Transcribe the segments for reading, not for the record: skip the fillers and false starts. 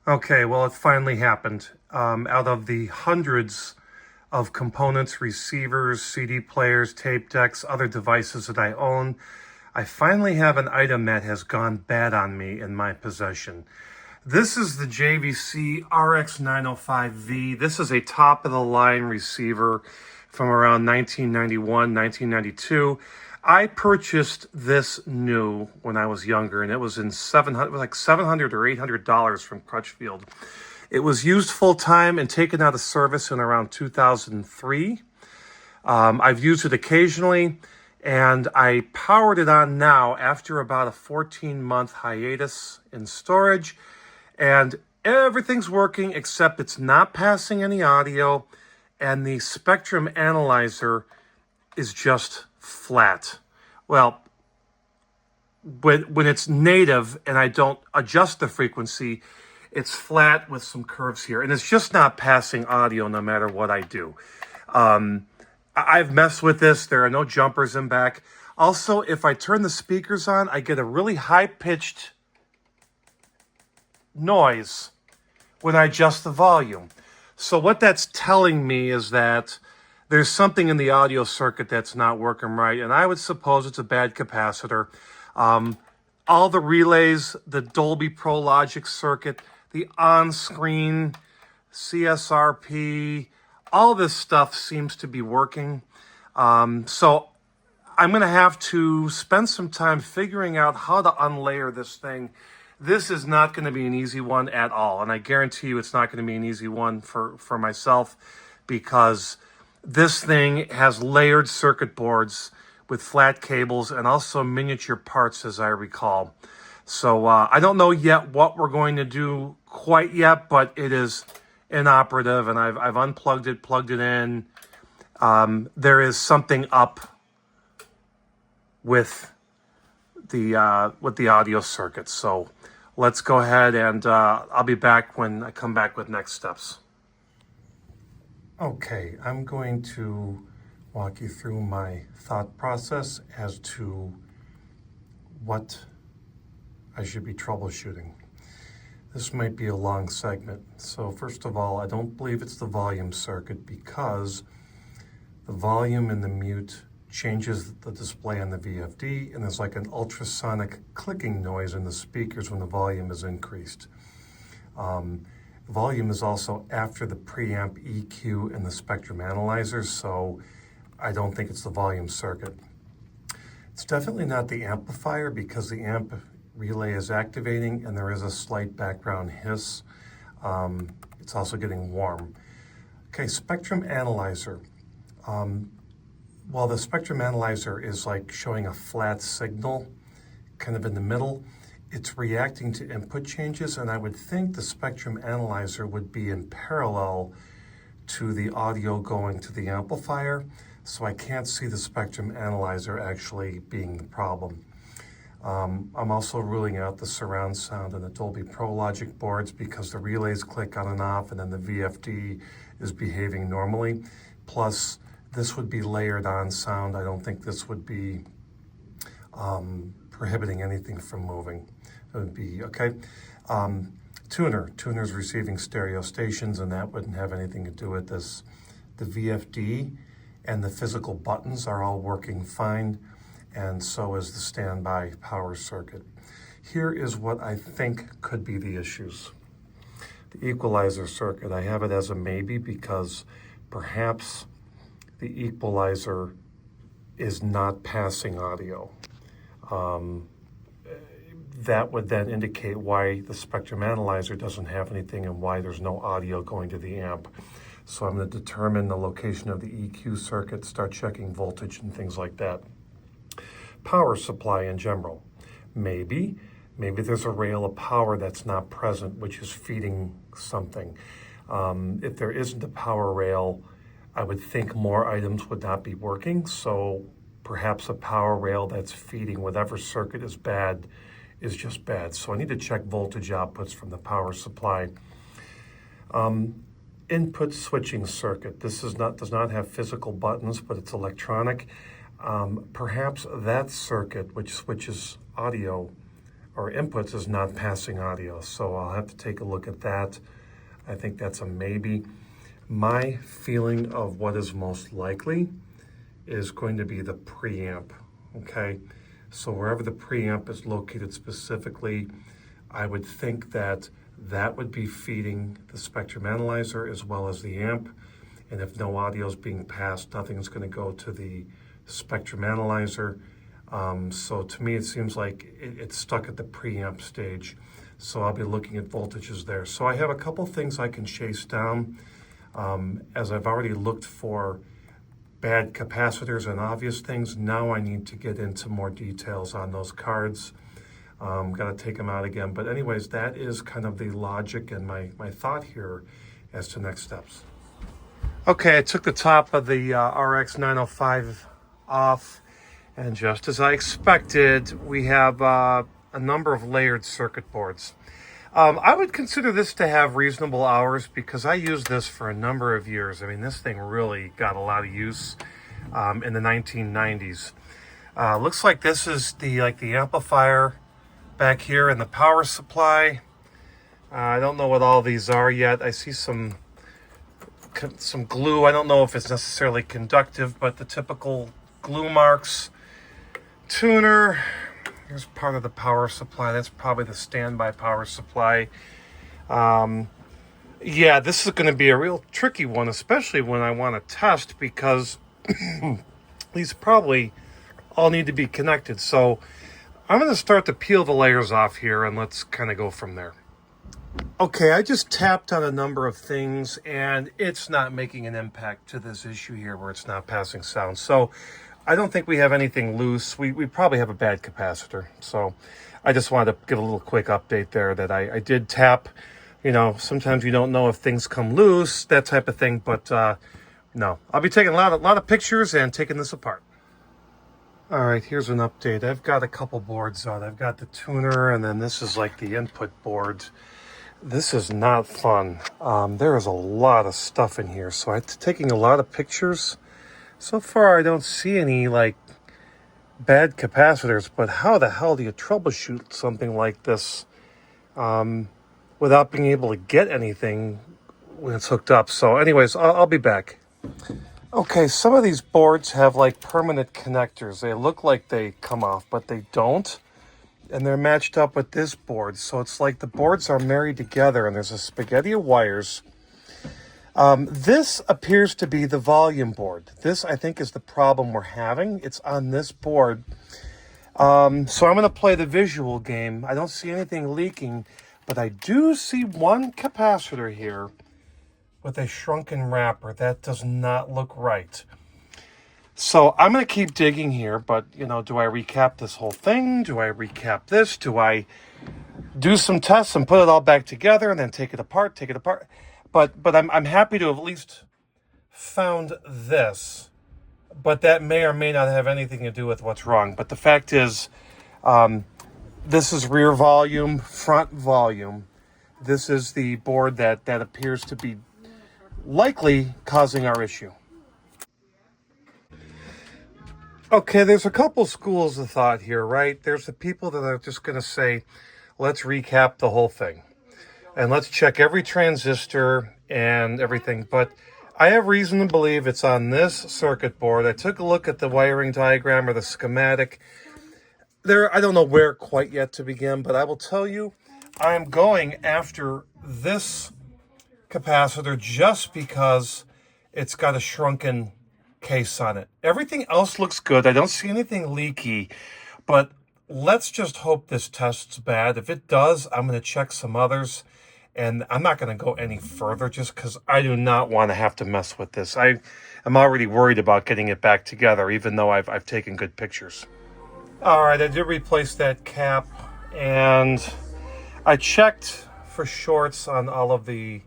Okay, well, it finally happened. Out of the hundreds of components, receivers, CD players, tape decks, other devices that I own, I finally have an item that has gone bad on me in my possession. This is the JVC RX-905V. This is a top-of-the-line receiver from around 1991, 1992. I purchased this new when I was younger, and it was in $700 or $800 from Crutchfield. It was used full-time and taken out of service in around 2003. I've used it occasionally, and I powered it on now after about a 14-month hiatus in storage, and everything's working except it's not passing any audio, and the spectrum analyzer is just flat. Well, when it's native and I don't adjust the frequency, it's flat with some curves here, and it's just not passing audio no matter what I do. I've messed with this. There are no jumpers in back. Also, if I turn the speakers on, I get a really high-pitched noise when I adjust the volume. So what that's telling me is that there's something in the audio circuit that's not working right, and I would suppose it's a bad capacitor. All the relays, the Dolby Pro Logic circuit, the on-screen CSRP, all this stuff seems to be working. So I'm going to have to spend some time figuring out how to unlayer this thing. This is not going to be an easy one at all, and I guarantee you it's not going to be an easy one for myself, because this thing has layered circuit boards with flat cables and also miniature parts, as I recall. So I don't know yet what we're going to do quite yet, but it is inoperative, and I've unplugged it, plugged it in. There is something up with the audio circuit. So let's go ahead, and I'll be back when I come back with next steps. Okay, I'm going to walk you through my thought process as to what I should be troubleshooting. This might be a long segment. So first of all, I don't believe it's the volume circuit, because the volume in the mute changes the display on the VFD, and there's like an ultrasonic clicking noise in the speakers when the volume is increased. Volume is also after the preamp EQ and the spectrum analyzer, so I don't think it's the volume circuit. It's definitely not the amplifier, because the amp relay is activating and there is a slight background hiss. It's also getting warm. Okay, spectrum analyzer. Well, the spectrum analyzer is like showing a flat signal kind of in the middle. It's reacting to input changes, and I would think the spectrum analyzer would be in parallel to the audio going to the amplifier, so I can't see the spectrum analyzer actually being the problem. I'm also ruling out the surround sound and the Dolby Pro Logic boards, because the relays click on and off, and then the VFD is behaving normally. Plus, this would be layered on sound. I don't think this would be prohibiting anything from moving. It would be okay. Tuner's receiving stereo stations, and that wouldn't have anything to do with this. The VFD and the physical buttons are all working fine, and so is the standby power circuit. Here is what I think could be the issues. The equalizer circuit, I have it as a maybe, because perhaps the equalizer is not passing audio. That would then indicate why the spectrum analyzer doesn't have anything and why there's no audio going to the amp. So I'm going to determine the location of the EQ circuit, start checking voltage and things like that. Power supply in general. Maybe there's a rail of power that's not present, which is feeding something. If there isn't a power rail, I would think more items would not be working. So perhaps a power rail that's feeding whatever circuit is bad is just bad. So I need to check voltage outputs from the power supply. Input switching circuit. This does not have physical buttons, but it's electronic. Perhaps that circuit, which switches audio or inputs is not passing audio. So I'll have to take a look at that. I think that's a maybe. My feeling of what is most likely is going to be the preamp, okay? So wherever the preamp is located specifically, I would think that that would be feeding the spectrum analyzer as well as the amp. And if no audio is being passed, nothing's going to go to the spectrum analyzer. So to me, it seems like it's stuck at the preamp stage. So I'll be looking at voltages there. So I have a couple things I can chase down. As I've already looked for bad capacitors and obvious things, now I need to get into more details on those cards. Got to take them out again. But anyways, that is kind of the logic and my thought here as to next steps. Okay, I took the top of the RX-905 off, and just as I expected, we have a number of layered circuit boards. I would consider this to have reasonable hours because I used this for a number of years. I mean, this thing really got a lot of use in the 1990s. Looks like this is the amplifier back here and the power supply. I don't know what all these are yet. I see some glue. I don't know if it's necessarily conductive, but the typical glue marks. Tuner. Here's part of the power supply. That's probably the standby power supply. Yeah, this is going to be a real tricky one, especially when I want to test, because these probably all need to be connected. So I'm going to start to peel the layers off here, and let's kind of go from there. Okay, I just tapped on a number of things, and it's not making an impact to this issue here where it's not passing sound. So I don't think we have anything loose. We probably have a bad capacitor. So I just wanted to give a little quick update there that I did tap. You know, sometimes you don't know if things come loose, that type of thing. But no, I'll be taking a lot of pictures and taking this apart. All right, here's an update. I've got a couple boards out. I've got the tuner, and then this is like the input board. This is not fun. There is a lot of stuff in here. So I'm taking a lot of pictures. So far, I don't see any bad capacitors, but how the hell do you troubleshoot something like this without being able to get anything when it's hooked up? So anyways, I'll be back. Okay, some of these boards have permanent connectors. They look like they come off, but they don't. And they're matched up with this board. So it's like the boards are married together, and there's a spaghetti of wires. This appears to be the volume board. This, I think, is the problem we're having. It's on this board. So I'm going to play the visual game. I don't see anything leaking, but I do see one capacitor here with a shrunken wrapper. That does not look right. So I'm going to keep digging here, but, you know, do I recap this whole thing? Do I recap this? Do I do some tests and put it all back together and then take it apart? But I'm happy to have at least found this. But that may or may not have anything to do with what's wrong. But the fact is, this is rear volume, front volume. This is the board that appears to be likely causing our issue. Okay, there's a couple schools of thought here, right? There's the people that are just going to say, let's recap the whole thing. And let's check every transistor and everything. But I have reason to believe it's on this circuit board. I took a look at the wiring diagram or the schematic. I don't know where quite yet to begin, but I will tell you, I'm going after this capacitor just because it's got a shrunken case on it. Everything else looks good. I don't see anything leaky, but let's just hope this tests bad. If it does, I'm going to check some others, and I'm not going to go any further just because I do not want to have to mess with this. I am already worried about getting it back together, even though I've taken good pictures. All right, I did replace that cap, and I checked for shorts on all of the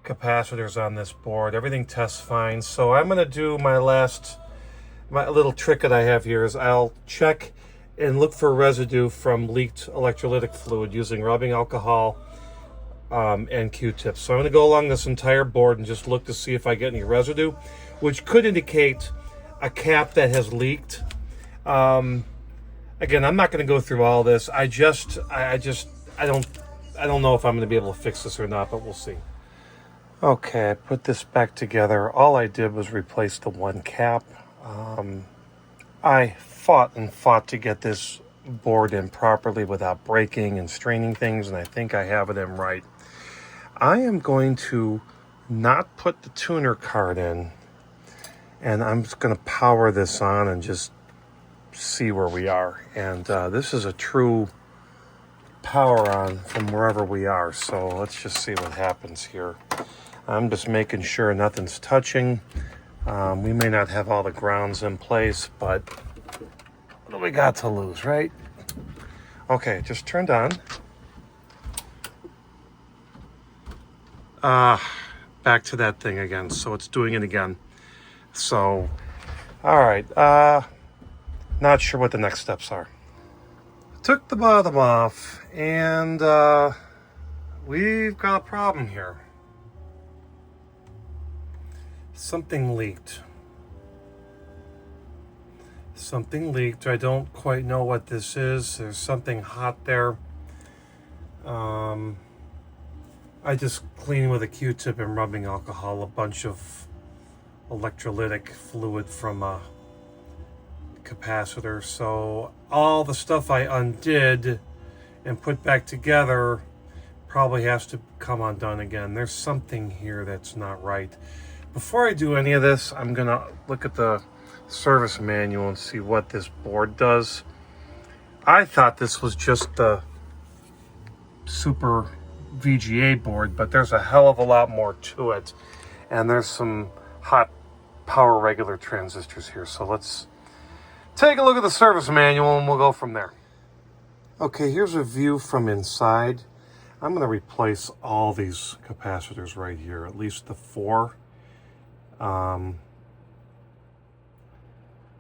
capacitors on this board. Everything tests fine. So I'm going to do my little trick that I have here is I'll check and look for residue from leaked electrolytic fluid using rubbing alcohol and Q-tips. So I'm going to go along this entire board and just look to see if I get any residue, which could indicate a cap that has leaked. And Again, I'm not going to go through all this. I don't know if I'm going to be able to fix this or not, but we'll see. Okay, I put this back together. All I did was replace the one cap. I fought to get this board in properly without breaking and straining things, and I think I have it in right. I am going to not put the tuner card in, and I'm just going to power this on and just see where we are. And this is a true power on from wherever we are, so let's just see what happens here. I'm just making sure nothing's touching. We may not have all the grounds in place, but what do we got to lose, right? Okay, just turned on. Back to that thing again, so it's doing it again. So, all right, not sure what the next steps are. Took the bottom off, and we've got a problem here. Something leaked. Something leaked. I don't quite know what this is. There's something hot there. I just cleaned with a Q-tip and rubbing alcohol a bunch of electrolytic fluid from a capacitor. So all the stuff I undid and put back together probably has to come undone again. There's something here that's not right. Before I do any of this, I'm gonna look at the service manual and see what this board does. I thought this was just the super VGA board, but there's a hell of a lot more to it. And there's some hot power regular transistors here. So let's take a look at the service manual and we'll go from there. Okay, here's a view from inside. I'm gonna replace all these capacitors right here, at least the 4.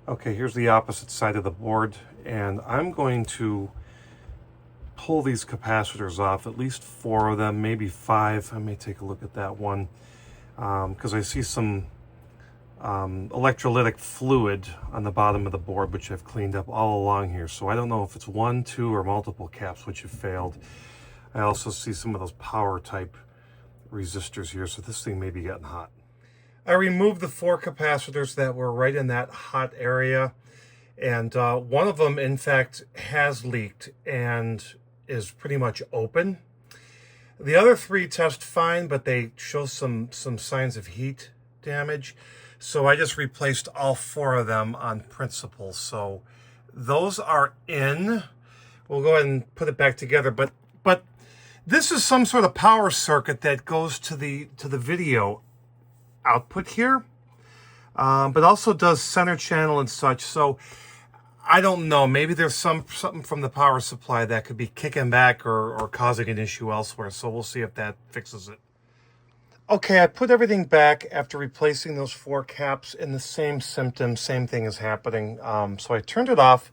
Okay, here's the opposite side of the board, and I'm going to pull these capacitors off, at least 4 of them, maybe 5. I may take a look at that one, because I see some electrolytic fluid on the bottom of the board, which I've cleaned up all along here. So I don't know if it's 1, 2, or multiple caps which have failed. I also see some of those power type resistors here, so this thing may be getting hot. I removed the 4 capacitors that were right in that hot area, and one of them, in fact, has leaked and is pretty much open. The other 3 test fine, but they show some signs of heat damage, so I just replaced all 4 of them on principle. So those are in. We'll go ahead and put it back together, but this is some sort of power circuit that goes to the video output here, but also does center channel and such. So I don't know, maybe there's something from the power supply that could be kicking back or causing an issue elsewhere. So we'll see if that fixes it. Okay, I put everything back after replacing those 4 caps, and the same symptom, same thing is happening. So I turned it off,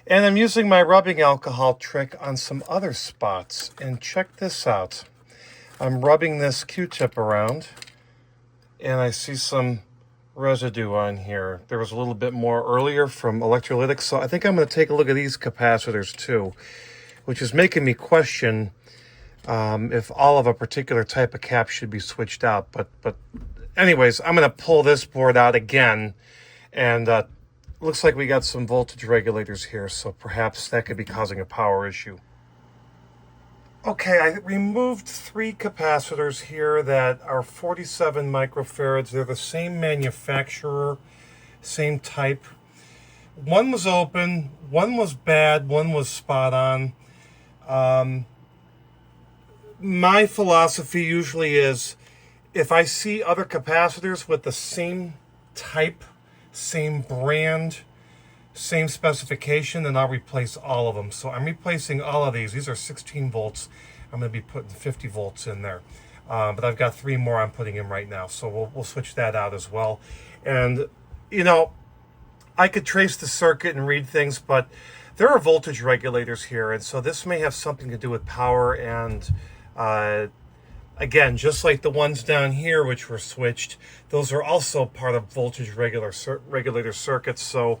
and I'm using my rubbing alcohol trick on some other spots. And check this out. I'm rubbing this Q-tip around, and I see some residue on here. There was a little bit more earlier from electrolytics, so I think I'm going to take a look at these capacitors too, which is making me question if all of a particular type of cap should be switched out. But anyways, I'm going to pull this board out again, and looks like we got some voltage regulators here, so perhaps that could be causing a power issue. Okay, I removed 3 capacitors here that are 47 microfarads. They're the same manufacturer, same type. One was open, one was bad, one was spot on. My philosophy usually is, if I see other capacitors with the same type, same brand, same specification, then I'll replace all of them. So I'm replacing all of these. These are 16 volts. I'm going to be putting 50 volts in there. But I've got 3 more I'm putting in right now. So we'll switch that out as well. And, you know, I could trace the circuit and read things, but there are voltage regulators here. And so this may have something to do with power. And again, just like the ones down here, which were switched, those are also part of voltage regulator circuits. So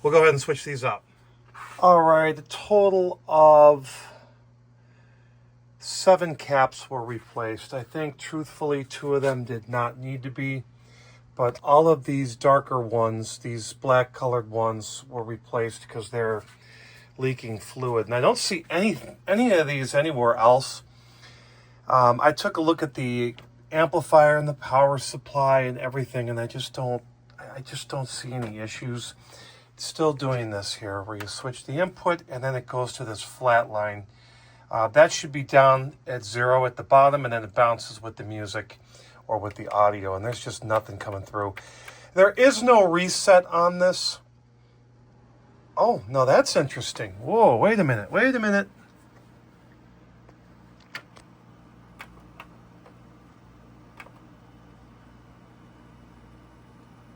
we'll go ahead and switch these up. All right, a total of 7 caps were replaced. I think, truthfully, 2 of them did not need to be, but all of these darker ones, these black colored ones, were replaced because they're leaking fluid. And I don't see any of these anywhere else. I took a look at the amplifier and the power supply and everything, and I just don't see any issues. It's still doing this here, where you switch the input and then it goes to this flat line. That should be down at 0 at the bottom, and then it bounces with the music or with the audio, and there's just nothing coming through. There is no reset on this. Oh, no, that's interesting. Whoa, wait a minute.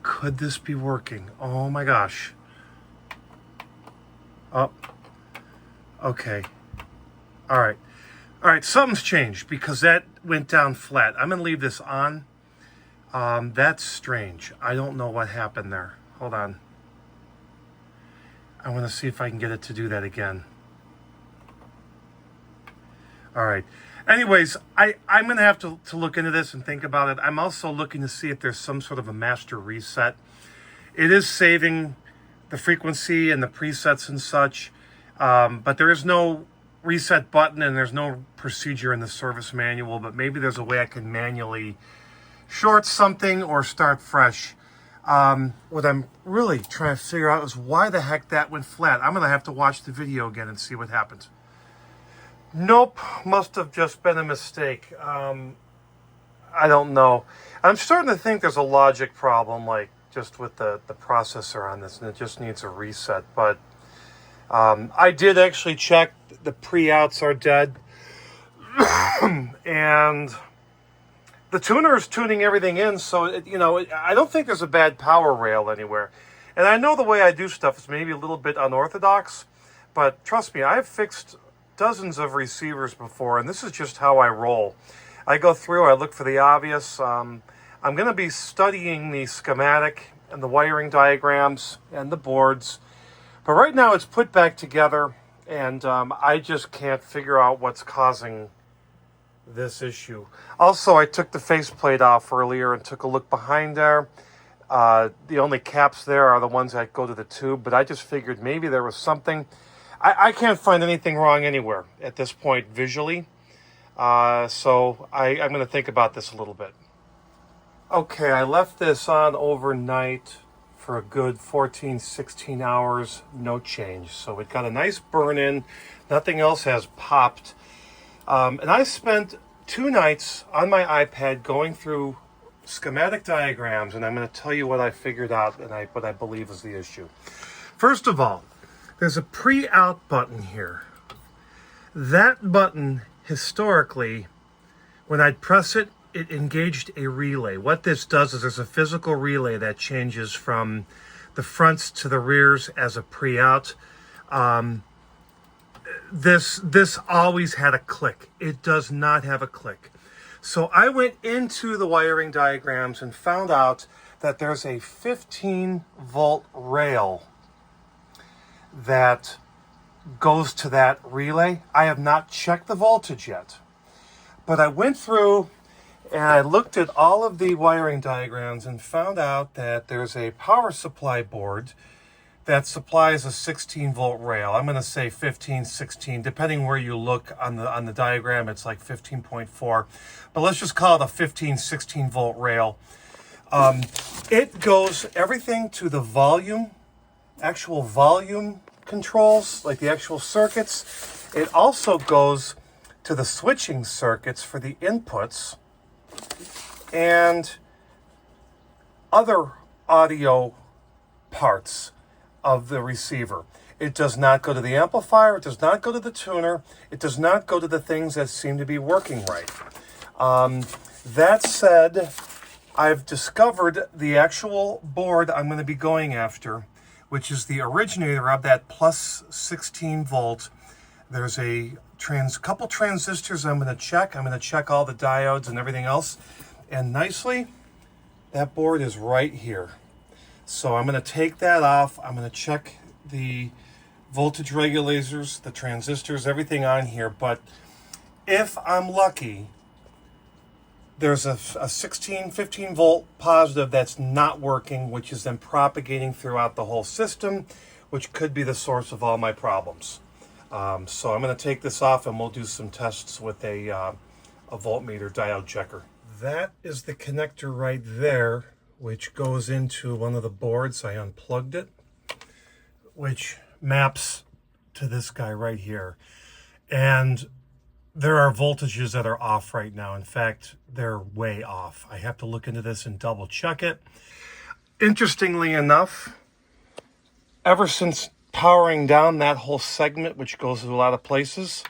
Could this be working? Oh my gosh. Oh, okay. All right, something's changed because that went down flat. I'm gonna leave this on. That's strange. I don't know what happened there. Hold on. I want to see if I can get it to do that again. All right. Anyways, I'm going to have to look into this and think about it. I'm also looking to see if there's some sort of a master reset. It is saving the frequency and the presets and such, but there is no reset button and there's no procedure in the service manual, but maybe there's a way I can manually short something or start fresh. What I'm really trying to figure out is why the heck that went flat. I'm going to have to watch the video again and see what happens. Nope, must have just been a mistake. I don't know. I'm starting to think there's a logic problem, like just with the processor on this, and it just needs a reset. But I did actually check. The pre-outs are dead. And the tuner is tuning everything in, so I don't think there's a bad power rail anywhere. And I know the way I do stuff is maybe a little bit unorthodox, but trust me, I've fixed dozens of receivers before, and this is just how I roll. I go through, I look for the obvious. I'm going to be studying the schematic and the wiring diagrams and the boards, but right now it's put back together, and I just can't figure out what's causing this issue. Also, I took the faceplate off earlier and took a look behind there. The only caps there are the ones that go to the tube, but I just figured maybe there was something. I can't find anything wrong anywhere at this point visually, so I'm going to think about this a little bit. Okay, I left this on overnight for a good 14, 16 hours, no change. So it got a nice burn in, nothing else has popped. And I spent 2 nights on my iPad going through schematic diagrams, and I'm going to tell you what I figured out and what I believe is the issue. First of all, there's a pre-out button here. That button, historically, when I'd press it, it engaged a relay. What this does is there's a physical relay that changes from the fronts to the rears as a pre-out. This always had a click. It does not have a click. So I went into the wiring diagrams and found out that there's a 15-volt rail that goes to that relay. I have not checked the voltage yet, but I went through and I looked at all of the wiring diagrams and found out that there's a power supply board that supplies a 16-volt rail. I'm going to say 15, 16, depending where you look on the diagram. It's like 15.4, but let's just call it a 15, 16-volt rail. It goes everything to the volume, actual volume controls, like the actual circuits. It also goes to the switching circuits for the inputs and other audio parts of the receiver. It does not go to the amplifier. It does not go to the tuner. It does not go to the things that seem to be working right. That said, I've discovered the actual board I'm going to be going after, which is the originator of that plus 16 volt. There's a couple transistors I'm going to check. I'm going to check all the diodes and everything else. And nicely, that board is right here. So I'm going to take that off. I'm going to check the voltage regulators, the transistors, everything on here. But if I'm lucky, there's a 16, 15 volt positive that's not working, which is then propagating throughout the whole system, which could be the source of all my problems. So I'm going to take this off and we'll do some tests with a voltmeter diode checker. That is the connector right there, which goes into one of the boards. I unplugged it, which maps to this guy right here. And there are voltages that are off right now. In fact, they're way off. I have to look into this and double check it. Interestingly enough, ever since powering down that whole segment, which goes to a lot of places,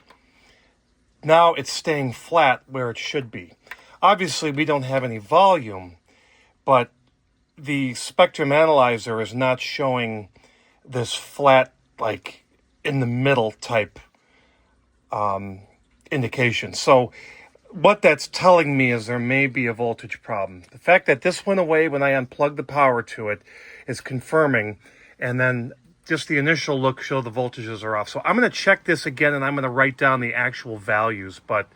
now it's staying flat where it should be. Obviously, we don't have any volume, but the spectrum analyzer is not showing this flat, like in the middle type indication. So what that's telling me is there may be a voltage problem. The fact that this went away when I unplugged the power to it is confirming, and then just the initial look showed the voltages are off. So I'm going to check this again, and I'm going to write down the actual values. But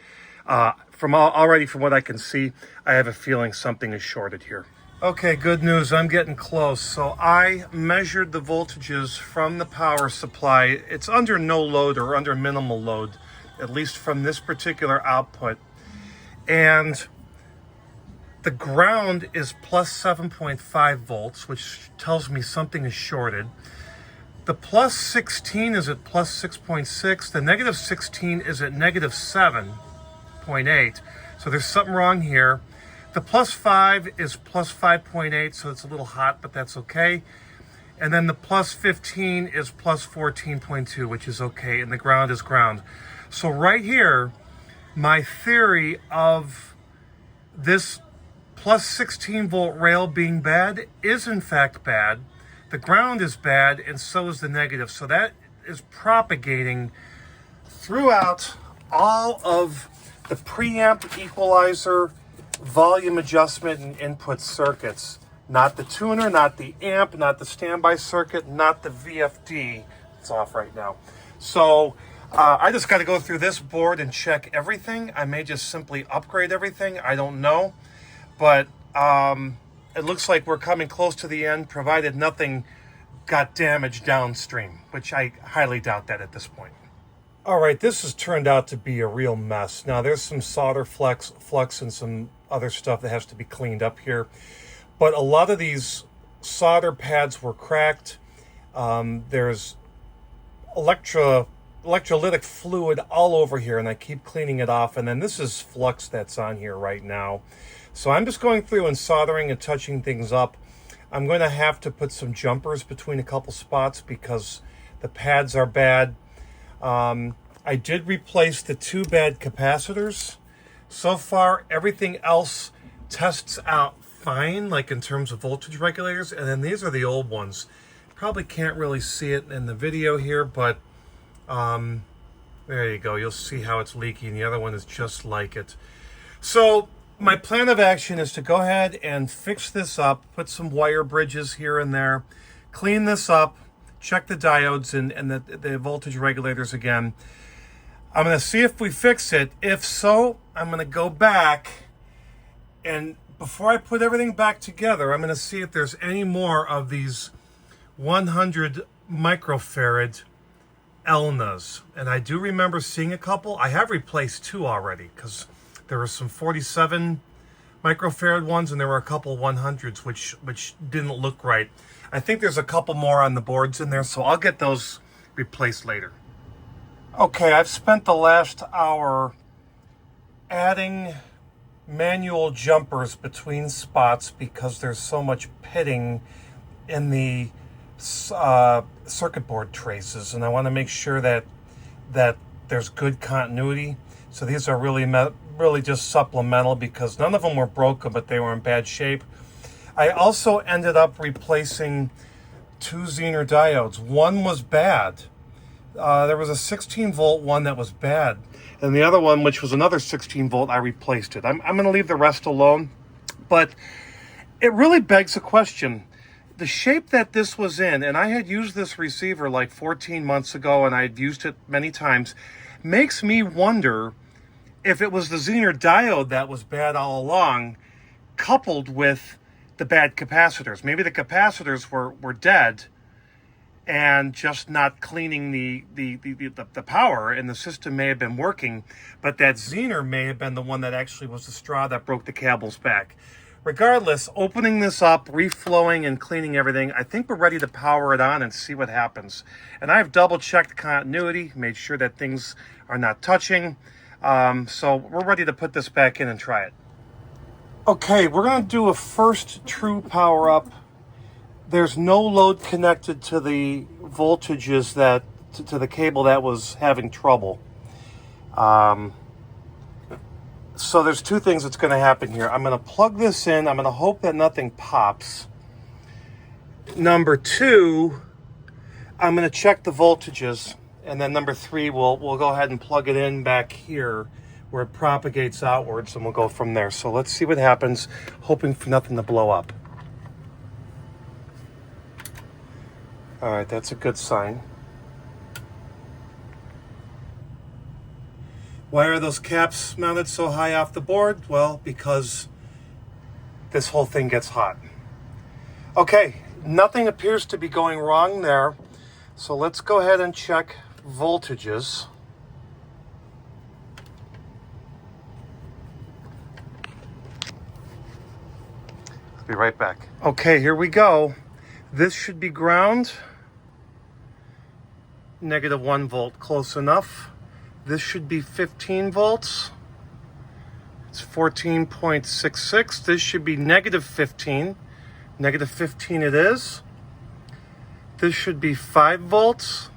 from what I can see, I have a feeling something is shorted here. Okay, good news. I'm getting close. So I measured the voltages from the power supply. It's under no load or under minimal load, at least from this particular output. And the ground is plus 7.5 volts, which tells me something is shorted. The plus 16 is at plus 6.6. The negative 16 is at negative 7.8. So there's something wrong here. The plus 5 is plus 5.8, so it's a little hot, but that's okay. And then the plus 15 is plus 14.2, which is okay, and the ground is ground. So right here, my theory of this plus 16 volt rail being bad is in fact bad. The ground is bad, and so is the negative. So that is propagating throughout all of the preamp, equalizer, volume adjustment, and input circuits. Not the tuner, not the amp, not the standby circuit, not the VFD. It's off right now. So I just got to go through this board and check everything. I may just simply upgrade everything. I don't know. But it looks like we're coming close to the end, provided nothing got damaged downstream, which I highly doubt that at this point. All right, this has turned out to be a real mess. Now, there's some solder flux and some other stuff that has to be cleaned up here. But a lot of these solder pads were cracked. There's electrolytic fluid all over here, and I keep cleaning it off. And then this is flux that's on here right now. So I'm just going through and soldering and touching things up. I'm going to have to put some jumpers between a couple spots because the pads are bad. I did replace the two bad capacitors. So far, everything else tests out fine, like in terms of voltage regulators. And then these are the old ones. Probably can't really see it in the video here, but there you go. You'll see how it's leaking. The other one is just like it. So my plan of action is to go ahead and fix this up, put some wire bridges here and there, clean this up, check the diodes and the voltage regulators again. I'm going to see if we fix it. If so, I'm going to go back, and before I put everything back together, I'm going to see if there's any more of these 100 microfarad Elnas. And I do remember seeing a couple. I have replaced two already because there were some 47 microfarad ones and there were a couple 100s which didn't look right. I think there's a couple more on the boards in there, so I'll get those replaced later. Okay, I've spent the last hour adding manual jumpers between spots because there's so much pitting in the circuit board traces, and I want to make sure that there's good continuity. So these are really just supplemental because none of them were broken, but they were in bad shape. I also ended up replacing two zener diodes. One was bad. There was a 16 volt one that was bad, and the other one, which was another 16 volt, I replaced it. I'm going to leave the rest alone, but it really begs a question. the shape that this was in, and I had used this receiver like 14 months ago, and I'd used it many times, makes me wonder if it was the zener diode that was bad all along, coupled with the bad capacitors. Maybe the capacitors were dead and just not cleaning the power, and the system may have been working, but that zener may have been the one that actually was the straw that broke the camel's back. Regardless, opening this up, reflowing and cleaning everything, I think we're ready to power it on and see what happens. And I've double-checked continuity, made sure that things are not touching. So we're ready to put this back in and try it. Okay, we're going to do a first true power-up. There's no load connected to the voltages to the cable that was having trouble. So there's two things that's going to happen here. I'm going to plug this in. I'm going to hope that nothing pops. Number two, I'm going to check the voltages. And then number three, we'll go ahead and plug it in back here where it propagates outwards, and we'll go from there. So let's see what happens, hoping for nothing to blow up. All right, that's a good sign. Why are those caps mounted so high off the board? Well, because this whole thing gets hot. Okay, nothing appears to be going wrong there. So let's go ahead and check voltages. I'll be right back. Okay, here we go. This should be ground. -1 volt, close enough. This should be 15 volts. It's 14.66. This should be -15. -15 it is. This should be 5 volts.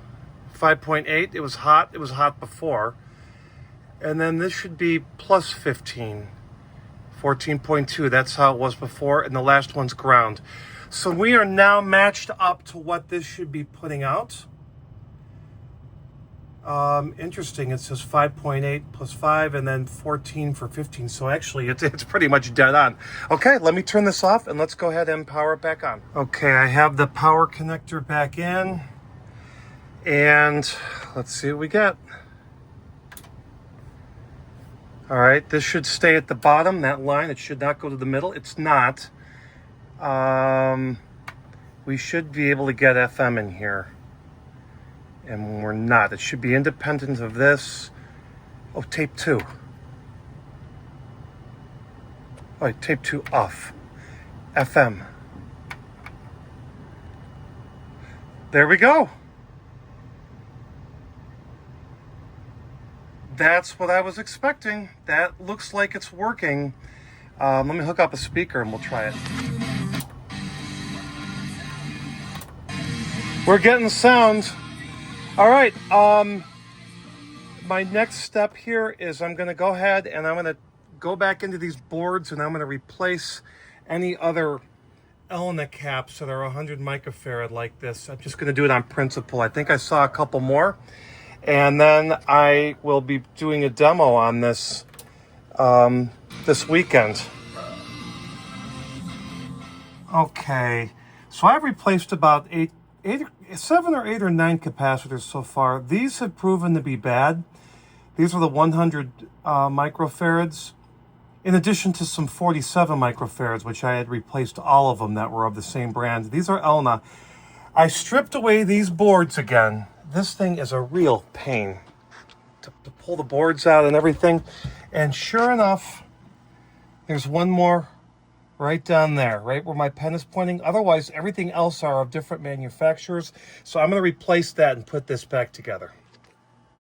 5.8. It was hot. It was hot before. And then this should be +15. 14.2. That's how it was before. And the last one's ground. So we are now matched up to what this should be putting out. Interesting, it says 5.8 plus 5 and then 14 for 15. So actually it's pretty much dead on. Okay, let me turn this off and let's go ahead and power it back on. Okay, I have the power connector back in. And let's see what we get. All right, this should stay at the bottom, that line. It should not go to the middle. It's not. We should be able to get FM in here. And we're not. It should be independent of this. Oh, tape 2. Oh, tape 2 off. FM. There we go. That's what I was expecting. That looks like it's working. Let me hook up a speaker and we'll try it. We're getting sound. All right, my next step here is I'm going to go ahead and I'm going to go back into these boards and I'm going to replace any other Elna caps that are 100 microfarad like this. I'm just going to do it on principle. I think I saw a couple more. And then I will be doing a demo on this this weekend. Okay, so I've replaced about 7 or 8 or 9 capacitors so far. These have proven to be bad. These are the 100 microfarads, in addition to some 47 microfarads, which I had replaced all of them that were of the same brand. These are Elna. I stripped away these boards again. This thing is a real pain to pull the boards out and everything. And sure enough, there's one more right down there, right where my pen is pointing. Otherwise, everything else are of different manufacturers. So I'm going to replace that and put this back together.